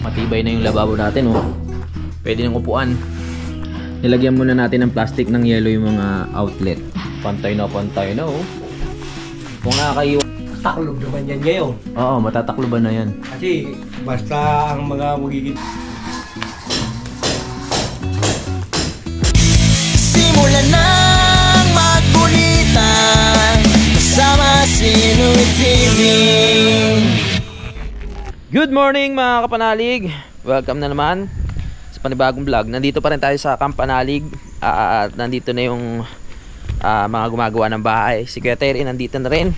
Matibay na yung lababo natin, oh. Pwede nang upuan. Nilagyan muna natin ng plastic ng yellow yung mga outlet. Pantay na, oh. Kung nakakaiwan. Taklob naman yan ngayon. Oo, matatakloban na yan. Kasi basta ang mga magiging... Simulan ng magkulitan kasama si Louie TV. Good morning mga kapanalig. Welcome na naman sa panibagong vlog. Nandito pa rin tayo sa Camp Panalig. At nandito na yung mga gumagawa ng bahay. Si Kuya Terry nandito na rin.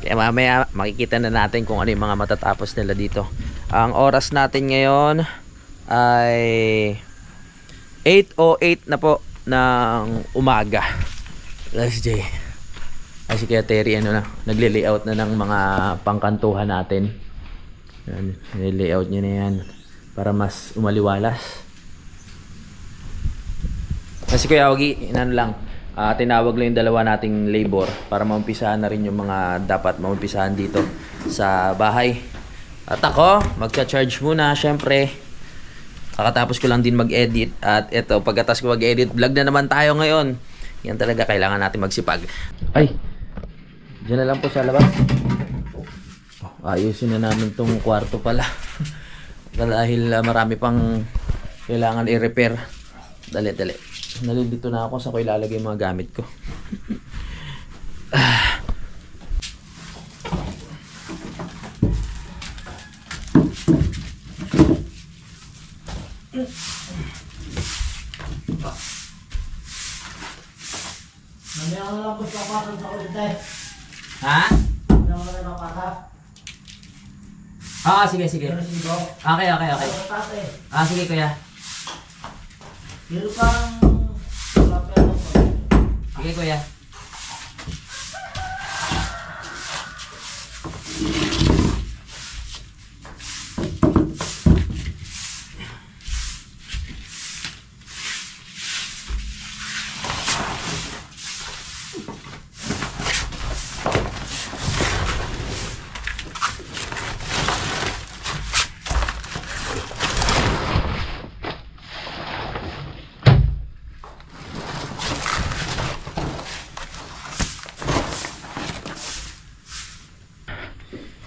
Kaya mamaya makikita na natin kung ano yung mga matatapos nila dito. Ang oras natin ngayon ay 8:08 na po ng umaga. Last day. Ay si Kuya Terry nagli-layout na ng mga pangkantuhan natin. Nilay-layout niya na yan para mas umaliwalas. Kasi Kuya Ogi, tinawag lang yung dalawa nating labor para maumpisahan na rin yung mga dapat maumpisahan dito sa bahay. At ako, magcha-charge muna syempre. Kakatapos ko lang din mag-edit. At eto, pagkatapos ko mag-edit, vlog na naman tayo ngayon. Yan talaga, kailangan natin magsipag. Ay, dyan na lang po sa labas. Ayusin na namin tong kwarto pala. Dahil marami pang kailangan i-repair. Dali. Nalilito na ako sa ko ilalagay yung mga gamit ko. Mamaya ko na lang po sa kapatid sa ulit eh. Ha? Mamaya ko na lang kapatid. Sige. Okay. Sige kuya. Meron pang... Sige kuya.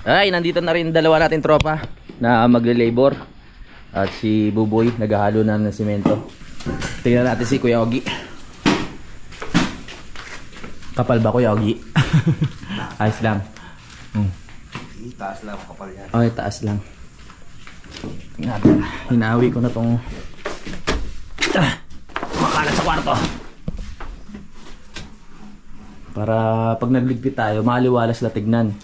Ay, nandito na rin dalawa natin tropa na magle-labor. At si Buboy naghahalo na ng semento. Tingnan natin si Kuya Ogi. Kapal ba Kuya Ogi? Ayos lang. Taas lang kapal yan. Okay, taas lang. Tingnan natin. Hinawi ko na tong makalat sa kwarto. Para pag nagligpit tayo, maliwalas na tignan.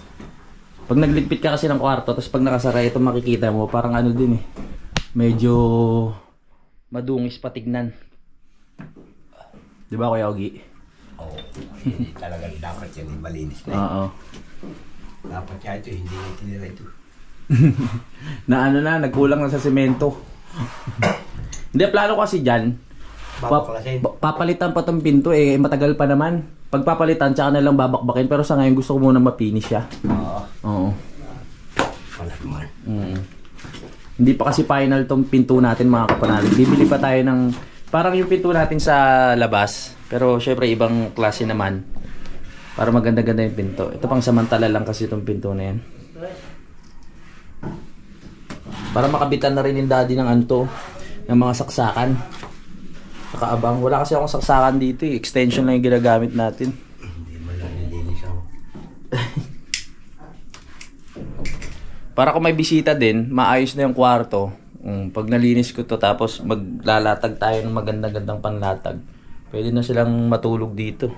Pag nagligpit ka kasi ng kwarto, tapos pag nakasara ito makikita mo, parang ano din eh. Medyo madungis patignan. Di ba Kuya Ogi? Oo. Talagang dapat yan malinis na. Oo. Dapat yan ito, hindi tinira ito. Nagkulang na sa semento. Hindi, plano kasi dyan. Papalitan pa tong pinto eh, matagal pa naman. Pagpapalitan, tsaka na lang babakbakin. Pero sa ngayon gusto ko muna mapinish siya. Oo. Wala naman. Hindi pa kasi final tong pinto natin mga kapanalig. Bibili pa tayo ng parang yung pinto natin sa labas. Pero syempre ibang klase naman. Para maganda-ganda yung pinto. Ito pang samantala lang kasi itong pinto na yan. Para makabitan na rin yung daddy ng anto. Ng mga saksakan. Nakaabang. Wala kasi akong saksakan dito eh. Extension lang yung ginagamit natin. Hindi mo lang nilinis ako. Para kung may bisita din, maayos na yung kwarto. Pag nalinis ko to tapos maglalatag tayo ng maganda-gandang panlatag, pwede na silang matulog dito.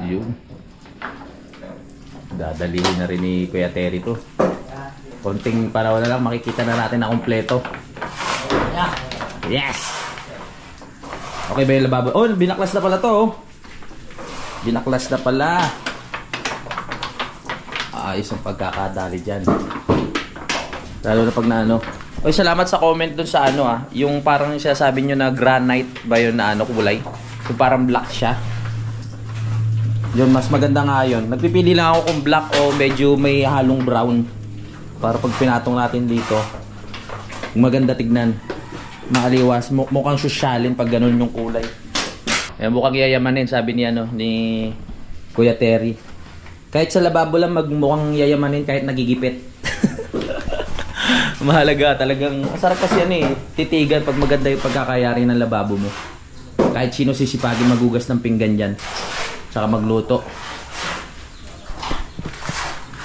Yun. Dadalihin na rin ni Kuya Terry to. Konting paraw na lang makikita na natin na kompleto. Yes! Okay ba yung lababo? Oh, binaklas na pala to oh. Binaklas na pala. Ayos ang pagkakadali dyan. Lalo na pag naano. Oy, salamat sa comment dun sa ano yung parang sinasabi nyo na granite ba yun na kulay? Yung parang black siya. Yun, mas maganda nga yun. Nagpipili lang ako kung black o medyo may halong brown. Para pag pinatong natin dito, maganda tignan. Maaliwas. Mukhang sosyalin pag ganun yung kulay. Eh, mukhang yayamanin, sabi ni, ni Kuya Terry. Kahit sa lababo lang mukhang yayamanin kahit nagigipit. Mahalaga talagang. Masarap kasi titigan pag maganda yung pagkakayari ng lababo mo. Kahit sino sisipagin magugas ng pinggan dyan. Tsaka magluto.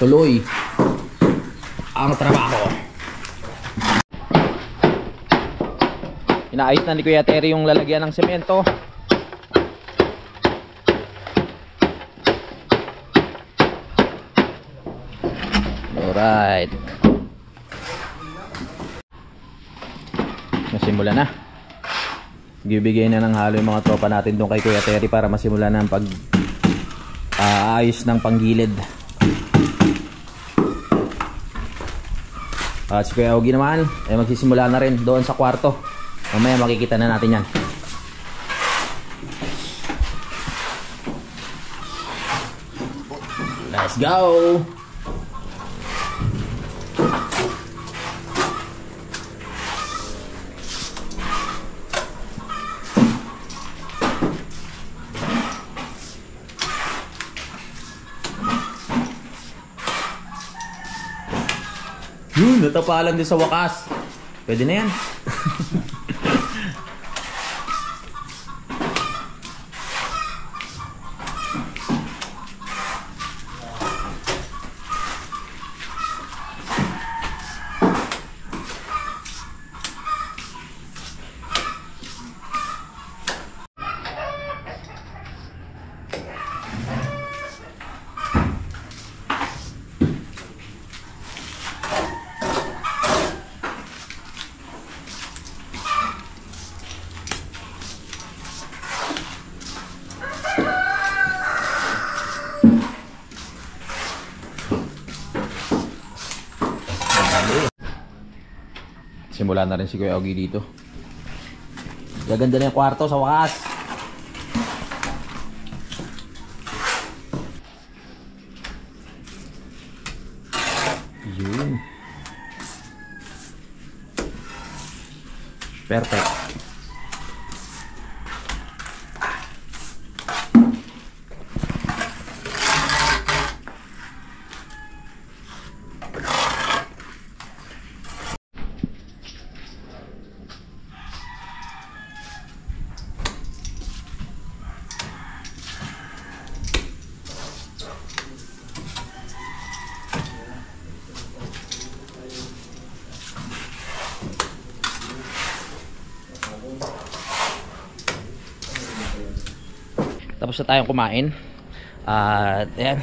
Tuloy ang trabaho. Inaayos na ni Kuya Terry yung lalagyan ng semento. Alright. Nasimula na. Bibigay na ng halo yung mga tropa natin doon kay Kuya Terry para masimula na ang ayos ng panggilid. At si Kuya Ogie naman ay magsisimula na rin doon sa kwarto. Mamaya makikita na natin yan. Let's go! Yun, natapalan din sa wakas. Pwede na yan. Simula na rin si Kuya Ogie dito. Gaganda na yung kwarto sa wakas. Yun. Perfect. Tapos na tayong kumain. At ayan,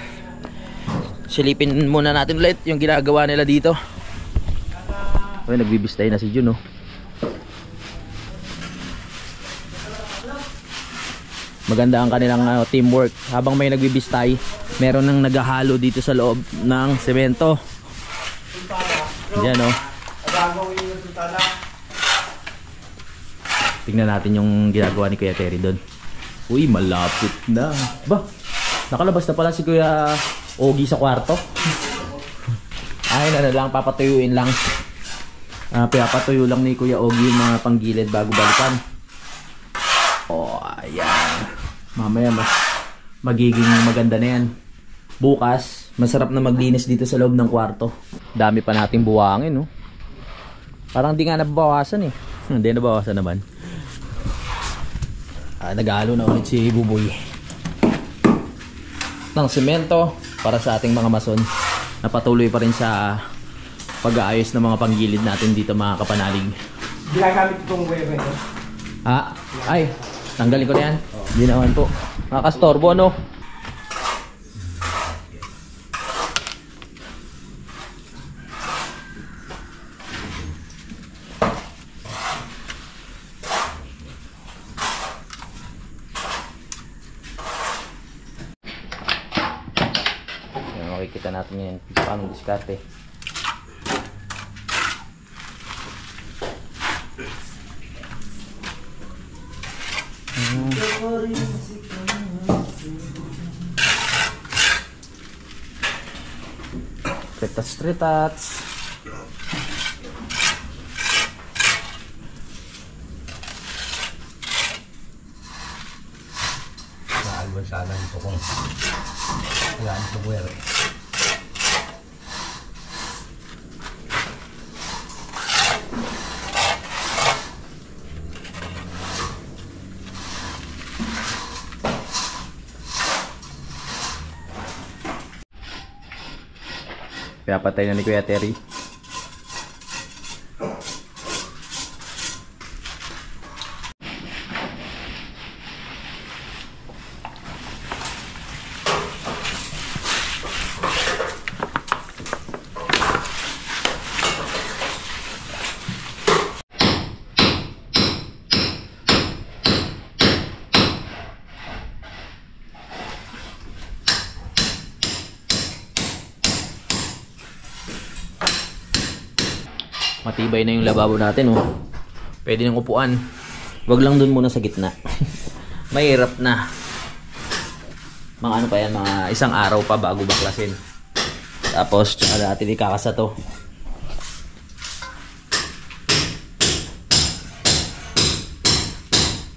silipin muna natin ulit yung ginagawa nila dito. Ay, nagbibistay na si Jun, oh. Maganda ang kanilang teamwork. Habang may nagbibistay, meron nang naghahalo dito sa loob ng semento. Diyan, oh. Tingnan natin yung ginagawa ni Kuya Terry doon. Uy, malapit na. Ba, nakalabas na pala si Kuya Ogie sa kwarto. Ay, lang, papatuyuin lang. Pinapatuyo lang ni Kuya Ogie yung mga panggilid bago balikan. Oh, ayan. Mamaya magiging maganda na yan. Bukas, masarap na maglinis dito sa loob ng kwarto. Dami pa nating buwangin, no? Parang di nga nabawasan eh. Hindi, nabawasan naman. Naghalo na ulit si Buboy ng semento para sa ating mga mason na patuloy pa rin sa pag-aayos ng mga panggilid natin dito, mga kapanalig. Ginagamit itong webe. Ay, tanggalin ko na yan. Hindi naman po makakastorbo, no? Makikita natin yan paano diskarte. Tritats. Naalwan sana ito kung wala ito where. Pinapatay na ni Kuya Terry. Matibay na yung lababo natin, oh. Pwede nang upuan. Wag lang dun muna sa gitna. Mahirap na. Mga ano pa yan, mga isang araw pa bago baklasin. Tapos, tsaka natin ikakasa to.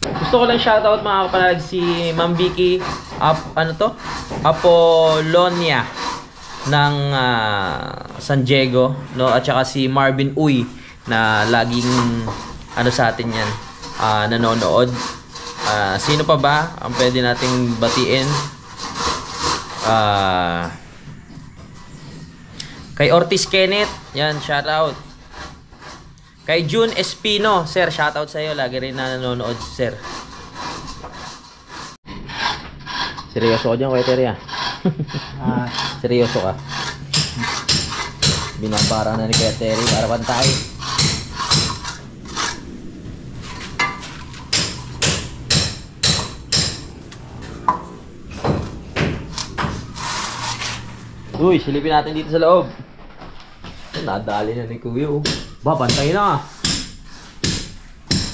Gusto ko lang shoutout mga kapanalig si Ma'am Vicky Apollonia ng San Diego, no, at saka si Marvin Uy na laging ano sa atin yan, nanonood. Sino pa ba ang pwede nating batiin? Kay Ortiz Kenneth, yan, shoutout. Kay June Espino, sir, shoutout sa iyo, lagi rin na nanonood, sir. Seryoso ko dyan, Kuya Terry, seryoso ka. Binabara na ni Kuya Terry para pantay. Uy, silipin natin dito sa loob. Nadali na ni Kuya, oh. Ba, pantay na.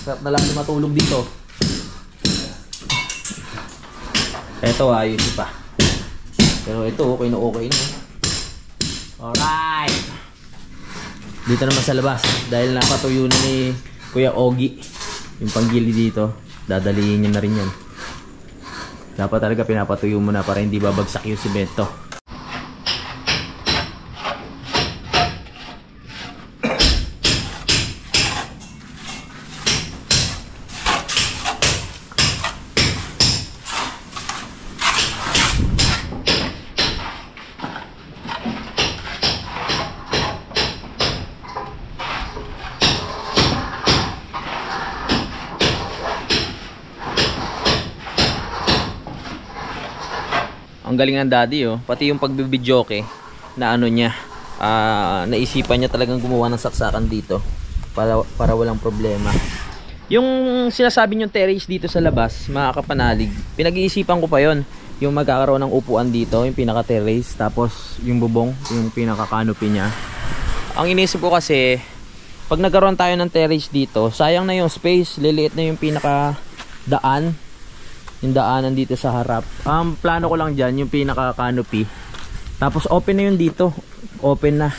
Sarap na lang matulog dito. Eto, ayos pa. Pero ito, okay na okay na. Alright. Dito naman sa labas. Dahil napatuyo na ni Kuya Ogie yung panggili dito, dadalihin niya na rin yan. Dapat talaga pinapatuyo mo na para hindi babagsak yung simento. Ang galing ng daddy, oh. Pati yung pagbibidyoke na ano niya, naisipan niya talagang gumawa ng saksakan dito para walang problema. Yung sinasabi niyong terrace dito sa labas, mga kapanalig, pinag-iisipan ko pa yon. Yung magkakaroon ng upuan dito, yung pinaka-terrace, tapos yung bubong, yung pinaka-canopy niya. Ang inisip ko kasi, pag nagkaroon tayo ng terrace dito, sayang na yung space, liliit na yung pinaka-daan. Yung daanan dito sa harap. Ang plano ko lang dyan, yung pinaka-canopy. Tapos open na yun dito. Open na.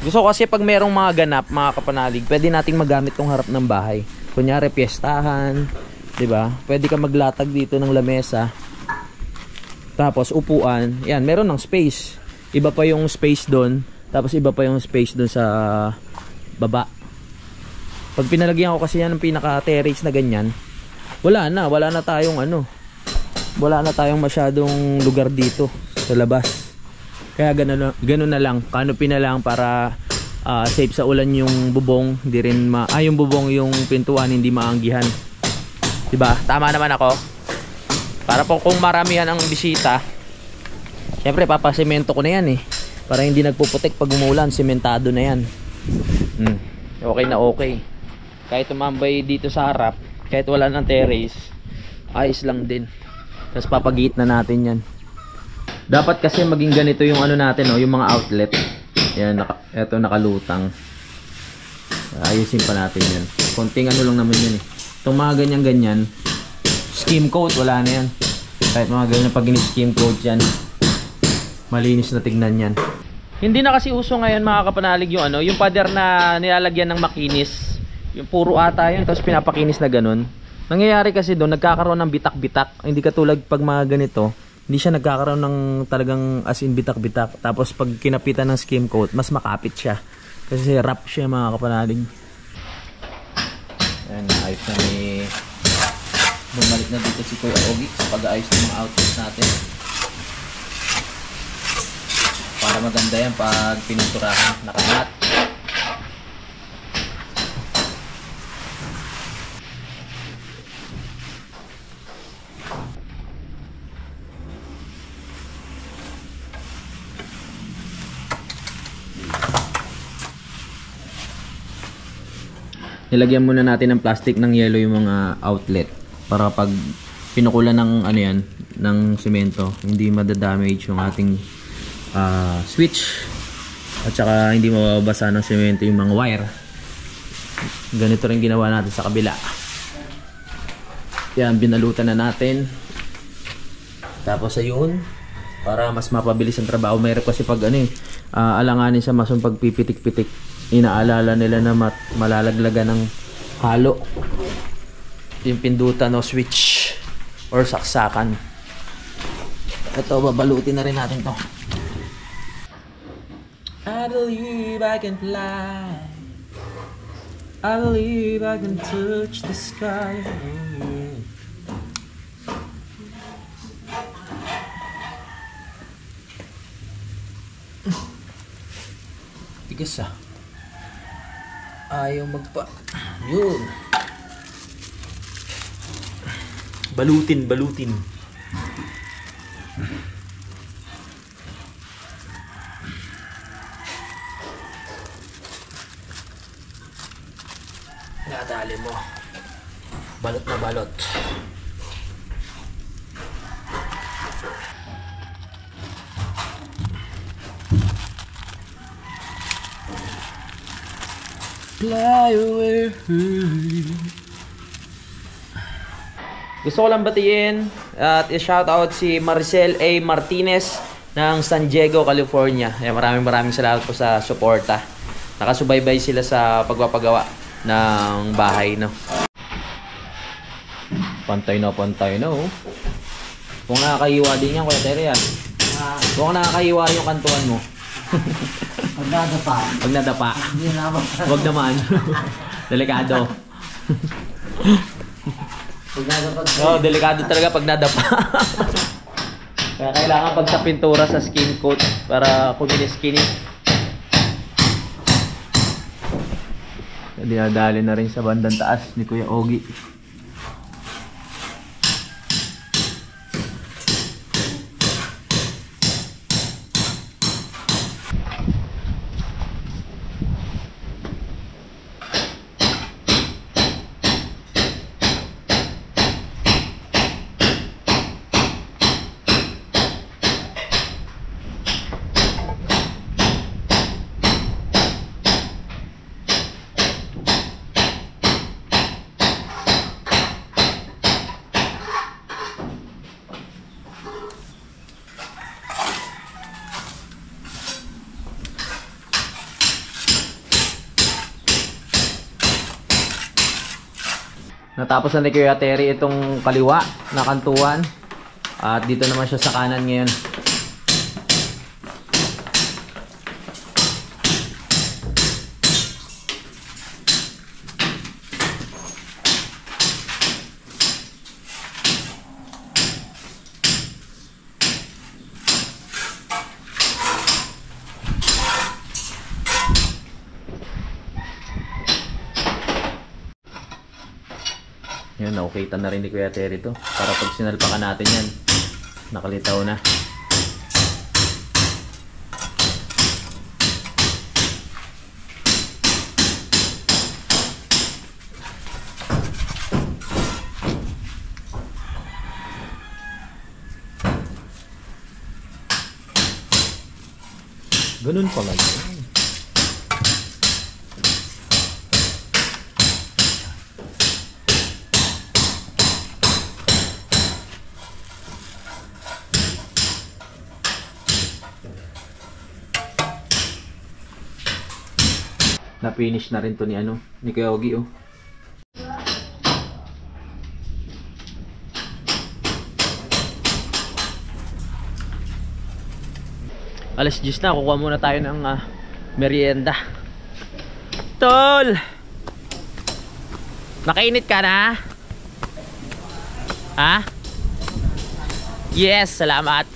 Gusto ko kasi pag merong mga ganap, mga kapanalig, pwede nating magamit tong harap ng bahay. Kunyari, piyestahan. Diba? Pwede ka maglatag dito ng lamesa. Tapos upuan. Yan, meron ng space. Iba pa yung space doon. Tapos iba pa yung space doon sa baba. Pag pinalagyan ko kasi yan ng pinaka-terrace na ganyan, wala na tayong wala na tayong masyadong lugar dito sa labas. Kaya ganun na lang, canopy na lang para safe sa ulan yung bubong, hindi rin yung bubong, yung pintuan hindi maanggihan. Diba? Tama naman ako. Para po kung maramihan ang bisita, syempre papasemento ko na yan para hindi nagpuputik pag umulan, sementado na yan. Okay na okay. Kahit tumambay dito sa harap, kahit wala ng terrace, ayos lang din. Tapos papagit na natin yan. Dapat kasi maging ganito yung ano natin, yung mga outlet. Yan, eto nakalutang. Ayusin pa natin yan. Konting ano lang naman yan Itong mga ganyan-ganyan, skim coat, wala na yan. Kahit mga ganyan pag in-skim coat yan, Malinis na tignan yan. Hindi na kasi uso ngayon mga kapanalig yung ano, yung pader na nilalagyan ng makinis. Yung puro ata yun, tapos pinapakinis na ganun. Nangyayari kasi doon, nagkakaroon ng bitak-bitak. Hindi katulad pag mga ganito, hindi siya nagkakaroon ng talagang as in bitak-bitak. Tapos pag kinapitan ng skim coat, mas makapit siya. Kasi wrap siya mga kapanalig. Ayan, ayos na ni... Bumalik na dito si Kuya Ogie sa pag-aayos ng mga outlets natin. Para maganda yan pag pininturahan, nakamat. Nilagyan muna natin ng plastic ng yellow yung mga outlet para pag pinukulan ng ano yan, ng semento, hindi madadamage yung ating switch at saka hindi mababasa ng semento yung mga wire. Ganito rin ginawa natin sa kabila. Yan, binalutan na natin. Tapos ayun, para mas mapabilis ang trabaho. Mayroon kasi pag ano alanganin sa masong pagpipitik-pitik, inaalala nila na malalaglagan ng halo yung pindutan o switch or saksakan. Ito, babalutin na rin natin to. I believe I can fly, I believe I can touch the sky. Tigas ah. Ayaw magpa... Yun. Balutin. Nadali mo. Balot na balot. Fly away. Gusto ko lang batiin at i-shoutout si Maricel A. Martinez ng San Diego, California. Maraming salamat po sa suporta. Nakasubaybay sila sa pagpapagawa ng bahay, no. Pantay na oh. Kung nakakahiwa din yan, Kuya Terry, yan. Kung nakakahiwa yung kantuan mo. Pag nadapa. Wag naman. Delikado. Oh, delikado talaga pag nadapa. Kaya kailangan pag sa pintura sa skin coat para kuminis-kinis. Dinadali na rin sa bandang taas ni Kuya Ogie. Natapos na ni Kuya Terry itong kaliwa na kantuan. At dito naman siya sa kanan ngayon. Yan, nakukita na rin ni Kuya Terry to. Para pag sinalpakan natin yan, nakalitaw na. Ganun pala yun. Na-finish na rin to ni ano, ni Kuya Ogie, oh. Alas 10 na, kukuha muna tayo ng merienda. Tol! Nakainit ka na? Ha? Yes, salamat.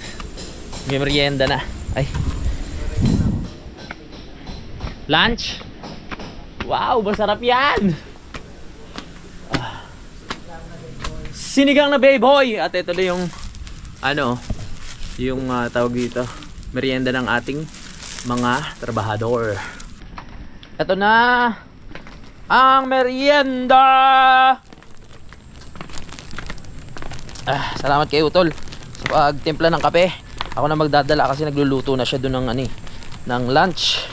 May merienda na. Ay. Lunch? Wow, masarap yan! Sinigang na baboy! At ito na yung ano, yung tawag dito, merienda ng ating mga trabahador. Ito na ang merienda. Salamat kay Utol sa pagtimpla ng kape. Ako na magdadala kasi nagluluto na siya doon ng ng lunch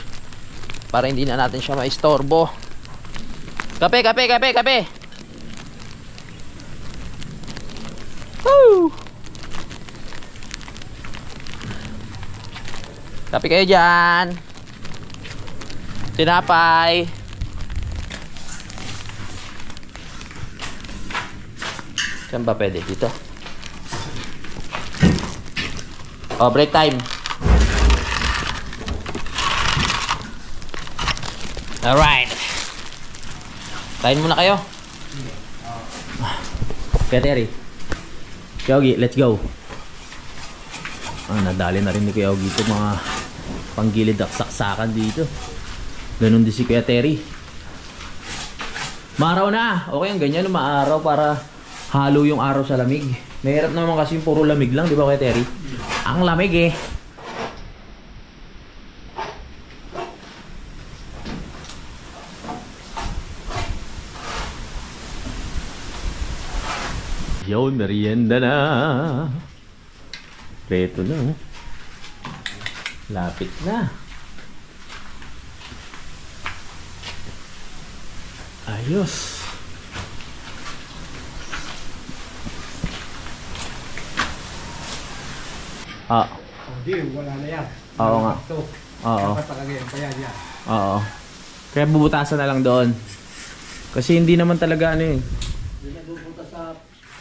para hindi na natin siya maistorbo. Kape, kape, kape, kape. Woo! Kape kayo dyan. Tinapay. Saan ba pwede? Dito. Oh, break time. Alright. Kain muna kayo. Kaya Terry. Kuya Ogie, let's go. Nadali na rin ni Kuya Ogie itong mga panggilid at saksakan dito. Ganun din si Kuya Terry. Maaraw na. Okay ang ganyan, maaraw para halo yung araw sa lamig. Mahirap naman kasi yung puro lamig lang, di ba Kuya Terry? Ang lamig eh. Yun, merienda na. Preto na. Lapit na. Ayos. Hindi, wala na yan. Oo nga. Ito. Oo. Dapat talaga yan. Kaya yan. Oo. Kaya bubutasan na lang doon. Kasi hindi naman talaga ano eh. Hindi na pupunta sa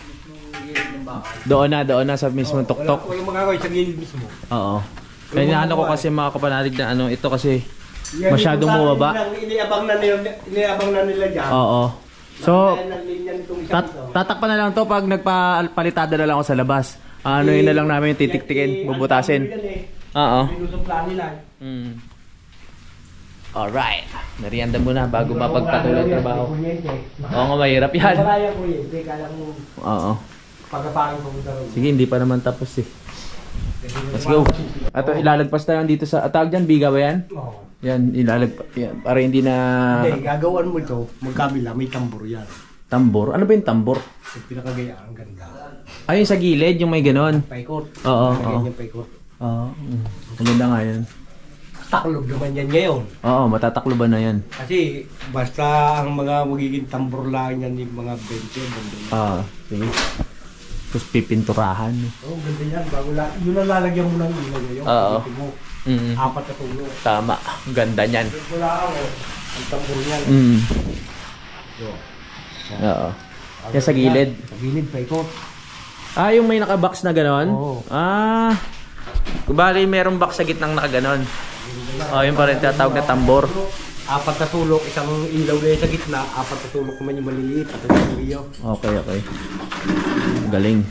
mismong gilid ng bahay. Doon na sa mismong tuktok. Walang magagawa sa gilid mismo. Oo. Kaya inaano ko kasi mga kapanalig na ano, ito kasi Yan, masyadong ito sa bumaba. Iniabang na nila dyan. Oo. So, Nakalayan ng linya nitong isang ito. tatakpan na lang to pag nagpalitada na lang ako sa labas. Ano yun na lang namin yung titiktikin, bubutasin. Oo. Pinusupla nila. Alright. Merienda muna bago mapagpatuloy ang trabaho. Oo nga, mahirap yan. Wala yan kuryente. Kala mo Oo. pagkapain ko punta rin. Sige, hindi pa naman tapos eh. Let's go. Ato, ilalagpas tayo dito sa atag dyan. Biga ba yan? Oo. Yan, ilalagpas. Yan, para hindi na... Hindi, gagawan mo ito. Magkabila, may tambor yan. Tambor? Ano ba yung tambor? Yung pinakagaya, ang ganda. Ay, yung sa gilid, yung may ganon. Paikot. Oo, Lagyan oo. yung paikot. Oo. Maganda nga yan. Taklob naman yan ngayon. Oo, matatakloban na yan. Kasi basta ang mga magiging tambor lang yan yung mga 20, bundol. Sige. Tapos pipinturahan. Oo, ganda yan. Bago yun ang lalagyan mo ng ilaw ngayon. Oo. Pagkitin mo, Mm. 4 na tulong. Tama. Ang ganda niyan. Wala ako. Ang tambor niyan. Mm. Yo. Oo. Kaya sa gilid. Sa gilid, paikot. Yung may naka-box na ganon? Oo. Kubali merong box sa gitnang nakaganon. Yun pa rin tatawag na tambor. 4 na sulok, isang ilaw na yun sa gitna, 4 na sulok naman yung maliliit. At yung iyo. Okay. Galing.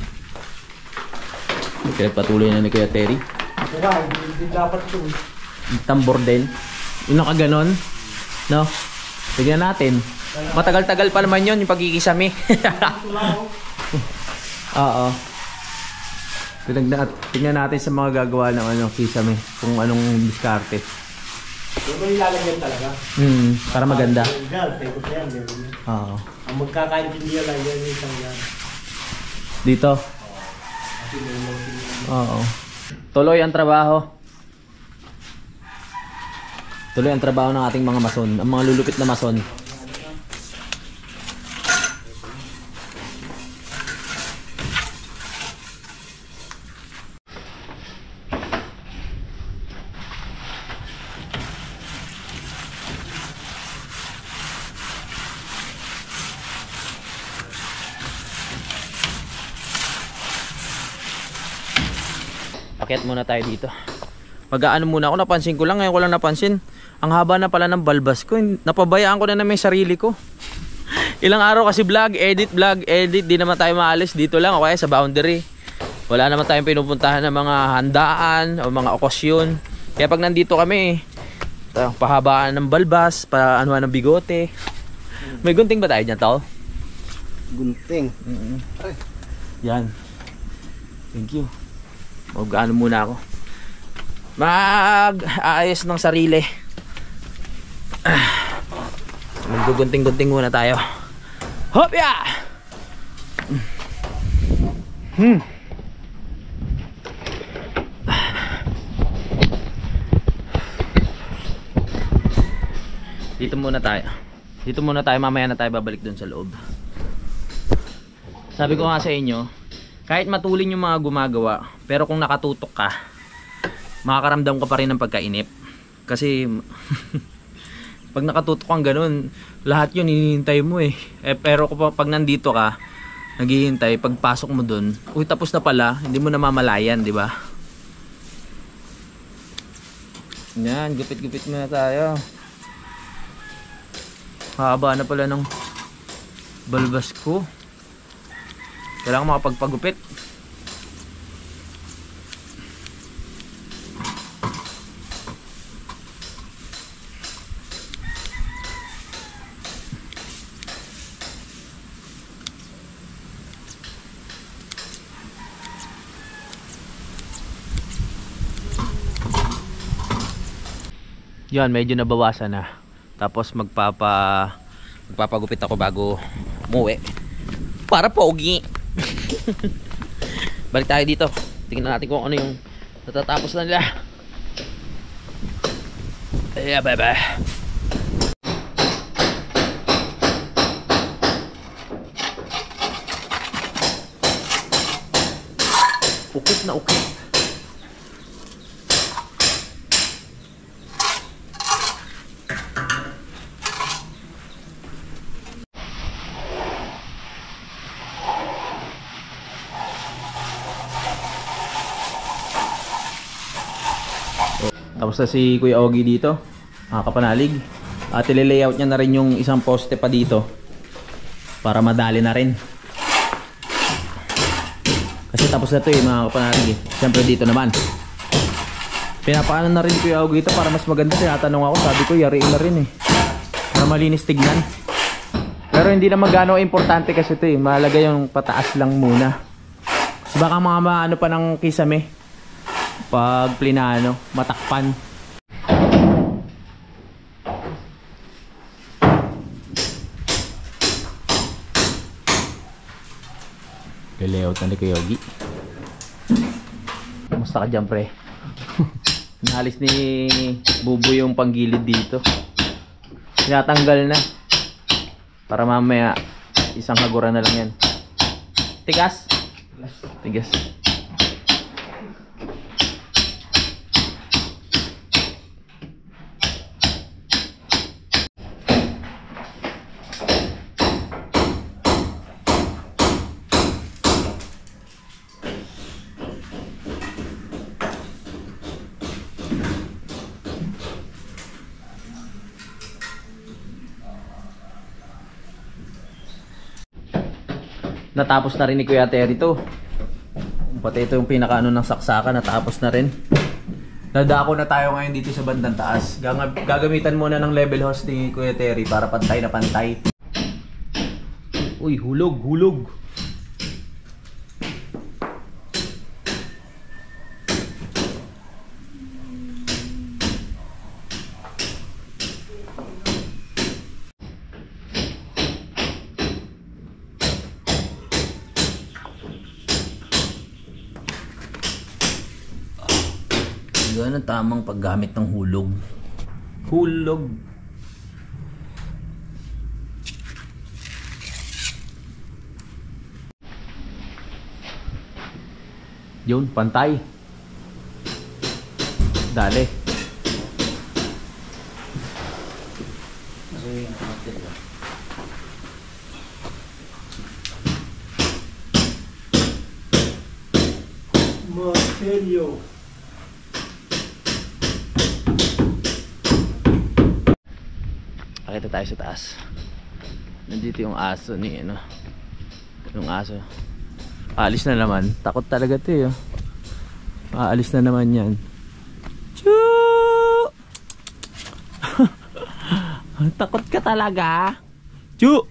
Pinagpatuloy na ni Kuya Terry. Ako nga, hindi dapat ito. Tambor din. Yung nakaganon. No? Tignan natin. Matagal-tagal pa naman yun yung pagkikisami. Oo. Tignan natin sa mga gagawa ng kisame. Kung anong diskarte. Yung may lalagyan talaga. Para maganda. Gal, paikot na yan. Meron yan. Oo. Ang magkakaintindihan lang yan yung isang yan. Dito. Oo. Tuloy ang trabaho. Tuloy ang trabaho ng ating mga mason. Ang mga lulupit na mason. Akyat muna tayo dito. Mag-aano muna ako, napansin ko lang, ngayon ko lang napansin. Ang haba na pala ng balbas ko. Napabayaan ko na may sarili ko. Ilang araw kasi vlog, edit, di naman tayo maalis. Dito lang, okay, sa boundary. Wala naman tayong pinupuntahan ng mga handaan o mga okasyon. Kaya pag nandito kami, pahabaan ng balbas, paanuhan ng bigote. May gunting ba tayo dyan, tol? Gunting. Yan. Thank you. Mag-ano muna ako. Mag-aayos ng sarili. Maggugunting-gunting muna tayo. Hop ya! Dito muna tayo, mamaya na tayo babalik dun sa loob. Sabi ko nga sa inyo, kahit matulin yung mga gumagawa, pero kung nakatutok ka, makakaramdam ka pa rin ng pagkainip. Kasi pag nakatutok kang ganun, lahat yun hinihintay mo eh. Pero pag nandito ka, naghihintay, pagpasok mo dun, uy, tapos na pala, hindi mo namamalayan, di ba? Yan, gupit-gupit muna tayo. Haba na pala ng balbas ko. Kailangan makapagpagupit. Yan, medyo nabawasan na. Tapos magpapagupit ako bago umuwi. Para pogi. Balik tayo dito. Tingnan natin kung ano yung natatapos na nila. Yeah, bye-bye. Ukit na ukit. Tapos na si Kuya Ogie dito, kapanalig. At ile-layout niya na rin yung isang poste pa dito para madali na rin. Kasi tapos na ito mga kapanalig eh. Siyempre dito naman pinapaano na rin Kuya Ogie ito para mas maganda. Tinatanong ako, sabi ko yariin na rin eh, para malinis tignan. Pero hindi naman gano'ng importante kasi ito eh. Mahalaga yung pataas lang muna. Kasi baka mga ano pa ng kisame pag plinano, matakpan. Layout na ni Kuya Ogie. Kamusta ka dyan, pre? Nahalis ni Bubo yung panggilid dito. Tinatanggal na para mamaya isang haguran na lang yan. Tigas? Tigas. Natapos na rin ni Kuya Terry to. Pati ito yung pinakaano ng saksakan, natapos na rin. Dadako na tayo ngayon dito sa bandang taas. Gagamitan muna ng level hose ni Kuya Terry para pantay na pantay. Uy, hulog, hulog. Yan ang tamang paggamit ng hulog. Hulog. Yun, pantay. Dali. Martelyo. Akit na tayo sa taas. Nandito yung aso ni ano. Yung aso. Aalis na naman. Takot talaga 'to, eh. Aalis na naman 'yan. Chu! Takot ka talaga. Chu!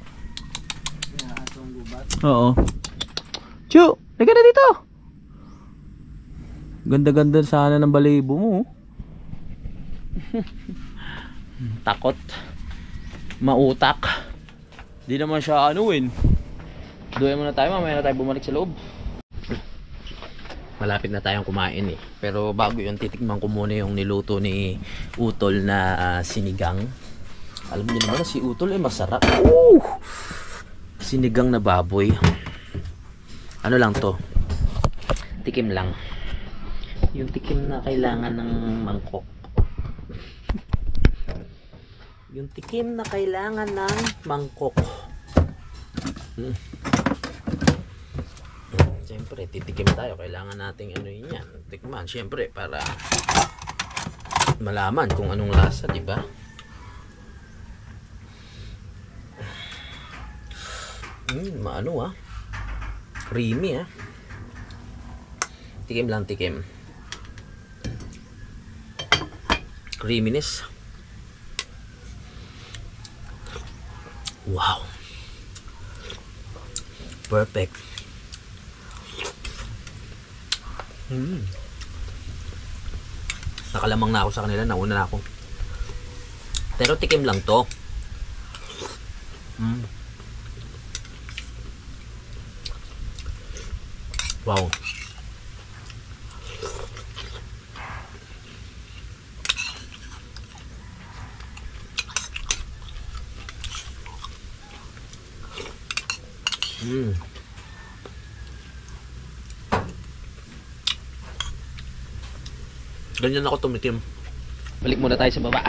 Oo. Chu! Liga na dito. Ganda-ganda sana ng balibo mo. Takot. Mautak. Di naman siya anuin. Duyan muna tayo, mamaya na tayo bumalik sa loob. Malapit na tayong kumain eh. Pero bago yun, titikman ko muna yung niluto ni Utol na sinigang. Alam niyo naman na si Utol masarap. Sinigang na baboy. Ano lang to? Tikim lang. Yung tikim na kailangan ng mangkok. Yung tikim na kailangan ng mangkok. Siyempre, titikim tayo. Kailangan nating ano yun yan. Tikman, siyempre, para malaman kung anong lasa, di ba? Maano creamy Tikim lang, tikim. Creaminess. Wow. Perfect. Nakalamang na ako sa kanila, nauna na ako. Pero tikim lang to. Wow. Ganyan ako tumikim. Balik muna tayo sa baba.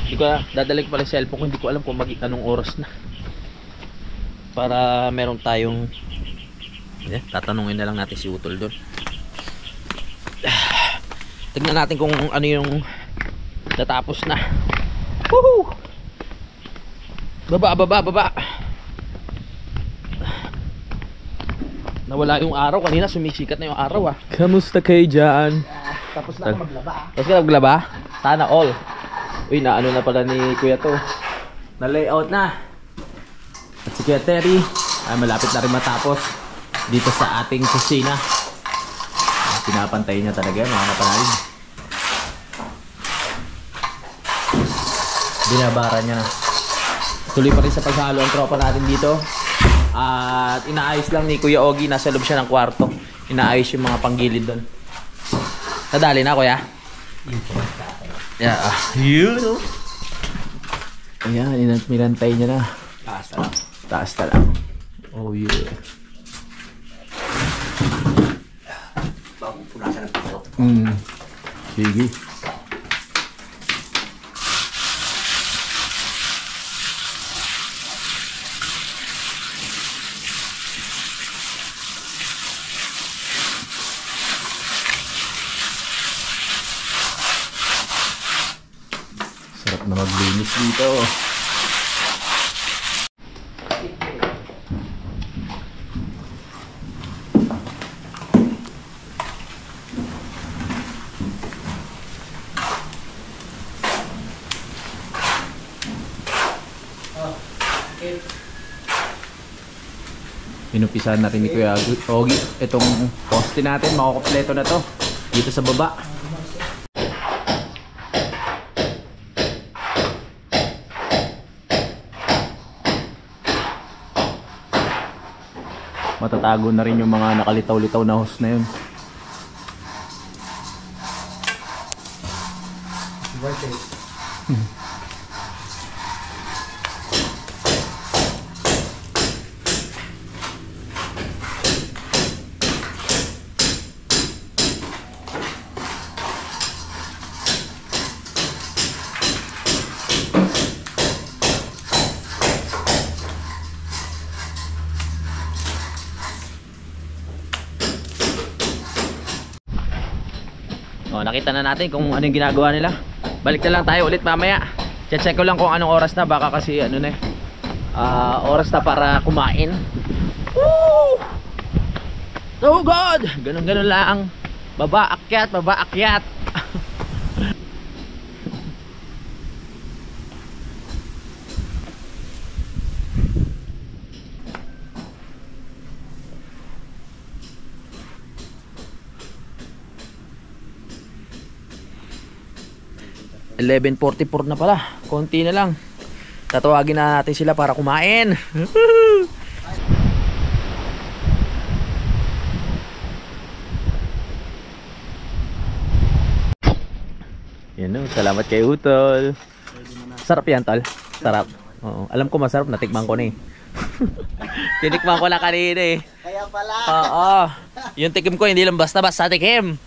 Hindi ko dadalik pala yung cellphone ko. Hindi ko alam kung anong oras na. Para meron tayong tatanungin na lang natin si Utol doon. Tignan natin kung ano yung natapos na. Woohoo! Baba. Nawala yung araw. Kanina sumisikat na yung araw Kamusta kayo dyan? Tapos na ako maglaba. Tapos ka naglaba? Sana all. Uy, naano na pala ni Kuya to. Na-layout na. At si Kuya Terry ay malapit na rin matapos dito sa ating kusina. Pinapantay niya talaga yan, mga kapanalig. Binabara niya na. Tuloy pa rin sa paghalo ang tropa natin dito. At inaayos lang ni Kuya Ogie. Nasa loob siya ng kwarto. Inaayos yung mga panggilid doon. Nadali na, Kuya? Yeah. Yun. Ayan, minantay niya na. Taas na lang. Oh yeah. Bagong punasan ng piso. Sige. Sarap na maglinis dito. Inumpisahan natin ni Kuya Ogie itong poste natin, makukompleto na to dito sa baba. Matatago na rin yung mga nakalitaw-litaw na hose na yun. Nakita na natin kung ano yung ginagawa nila. Balik na lang tayo ulit mamaya check ko lang kung anong oras na, baka kasi ano na oras na para kumain. Woo! Oh God! Ganun lang. Baba akyat, baba akyat. (11:44) na pala. Konti na lang. Tatawagin na natin sila para kumain. Yan o, salamat kay Utol. Sarap yan, Tol. Sarap. Oo. Alam ko masarap, natikman ko na eh. Tinikman ko na kanina eh. Kaya pala. Oo. Yung tikim ko hindi lang basta-basta tikim.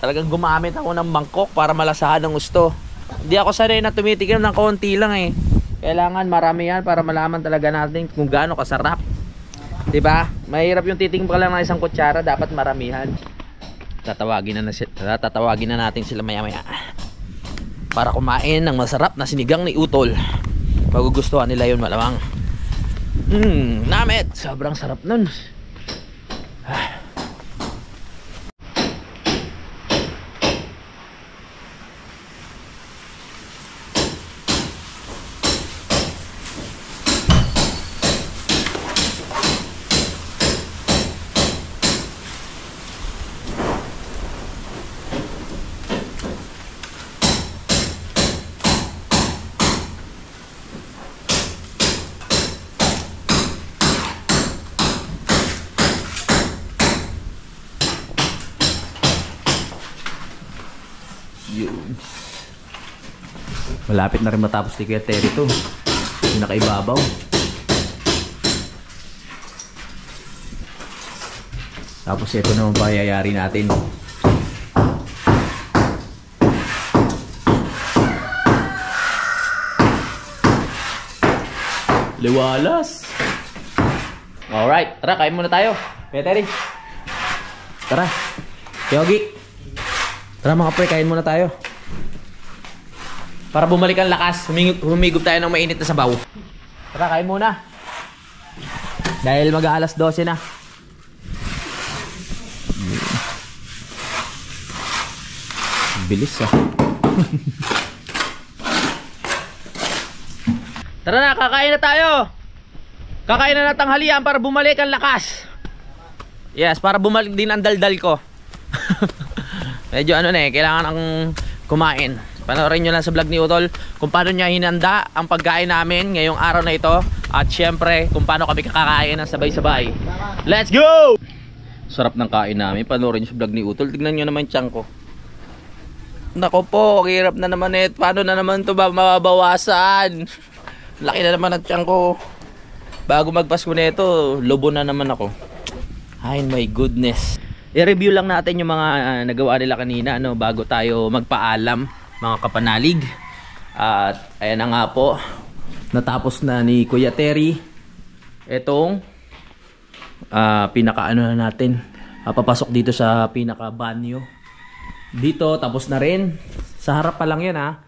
Talagang gumamit ako ng mangkok para malasahan ng gusto. Hindi ako sanay na tumitikim ng konti lang eh. Kailangan marami yan para malaman talaga natin kung gaano kasarap. Diba? Mahirap yung titingin pa lang ng isang kutsara, dapat maramihan. Tatawagin na natin sila maya-maya para kumain ng masarap na sinigang ni Utol. Magugustuhan nila yun malamang. Namit! Sobrang sarap nun. Yun. Malapit na rin matapos ni Kuya Terry to. Yung nakaibabaw. Tapos ito naman payayari natin. Liwalas. Alright, tara kain muna tayo. Kuya Terry. Tara. Yogi. Tara mga pre, kain muna tayo. Para bumalik ang lakas, humigop tayo ng mainit na sabaw. Tara, kain muna. Dahil mag-aalas 12 na. Bilis ah. Tara na, kakain na tayo. Kakain na ng tanghalian para bumalik ang lakas. Yes, para bumalik din ang daldal ko. Medyo ano na eh, kailangan ang kumain. Panoorin nyo lang sa vlog ni Utol kung paano niya hinanda ang pagkain namin ngayong araw na ito. At syempre, kung paano kami kakakain ng sabay-sabay. Let's go! Sarap ng kain namin. Panoorin nyo sa vlog ni Utol. Tignan nyo naman tiyan ko. Nako po, hirap na naman eh. Paano na naman ito ba mababawasan? Laki na naman ang tiyan ko. Bago magpasko na ito, lobo na naman ako. Ay my goodness. I-review lang natin yung mga nagawa nila kanina bago tayo magpaalam mga kapanalig. At ayan na nga po, natapos na ni Kuya Terry itong pinaka na natin, papasok dito sa pinaka banyo dito. Tapos na rin, sa harap pa lang yan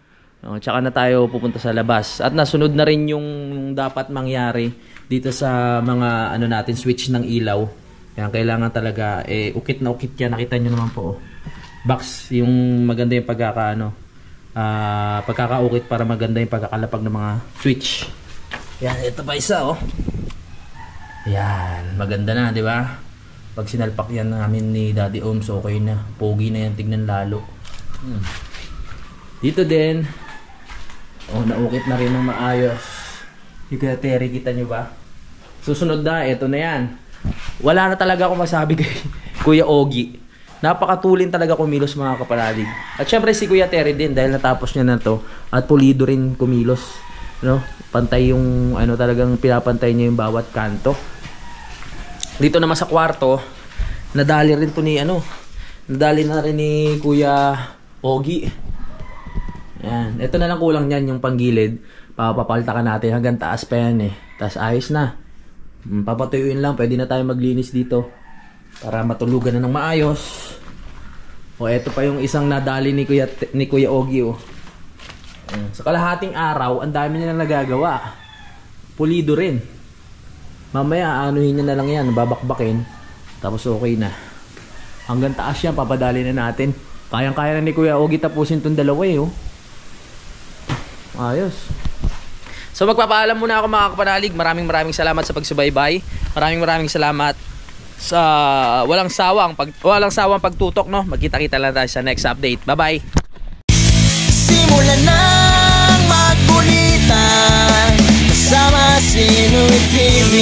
tsaka na tayo pupunta sa labas. At nasunod na rin yung dapat mangyari dito sa mga natin, switch ng ilaw. Kaya kailangan talaga ukit na ukit yan. Nakita nyo naman po box, yung maganda yung pagkakaukit para maganda yung pagkakalapag ng mga switch. Yan, ito pa isa yan, maganda na, di ba? Pag sinalpak yan namin ni Daddy Oms, okay na, pogi na yan, tignan lalo. Dito din naukit na rin ng maayos. Yung Kuya Terry, kita nyo ba? Susunod na, ito na yan. Wala na talaga ako masabi kay Kuya Ogie. Napakatulin talaga kumilos mga kapanalig. At syempre si Kuya Terry din dahil natapos niya na to. At pulido rin kumilos. Pantay yung talagang pinapantay niya yung bawat kanto. Dito naman sa kwarto, nadali rin to ni nadali na rin ni Kuya Ogie. Yan. Ito na lang kulang niyan yung panggilid. Papapaltakan natin hanggang taas pa yan Taas ayos na. Papatuyuin lang, pwede na tayo maglinis dito para matulugan na ng maayos. Eto pa yung isang nadali ni Kuya Ogie Sa kalahating araw, ang dami nilang nagagawa. Pulido rin. Mamaya, anuhin niya na lang yan, babakbakin. Tapos okay na. Hanggang taas yan, papadali na natin. Kayang-kaya na ni Kuya Ogie tapusin itong dalawa eh. Oh. Ayos. So magpapaalam muna ako mga kapanalig. Maraming salamat sa pagsubaybay. Maraming salamat sa walang sawang pagtutok, no. Magkita-kita lang tayo sa next update. Bye-bye. Simulan ng magkulitan kasama si Nuit TV.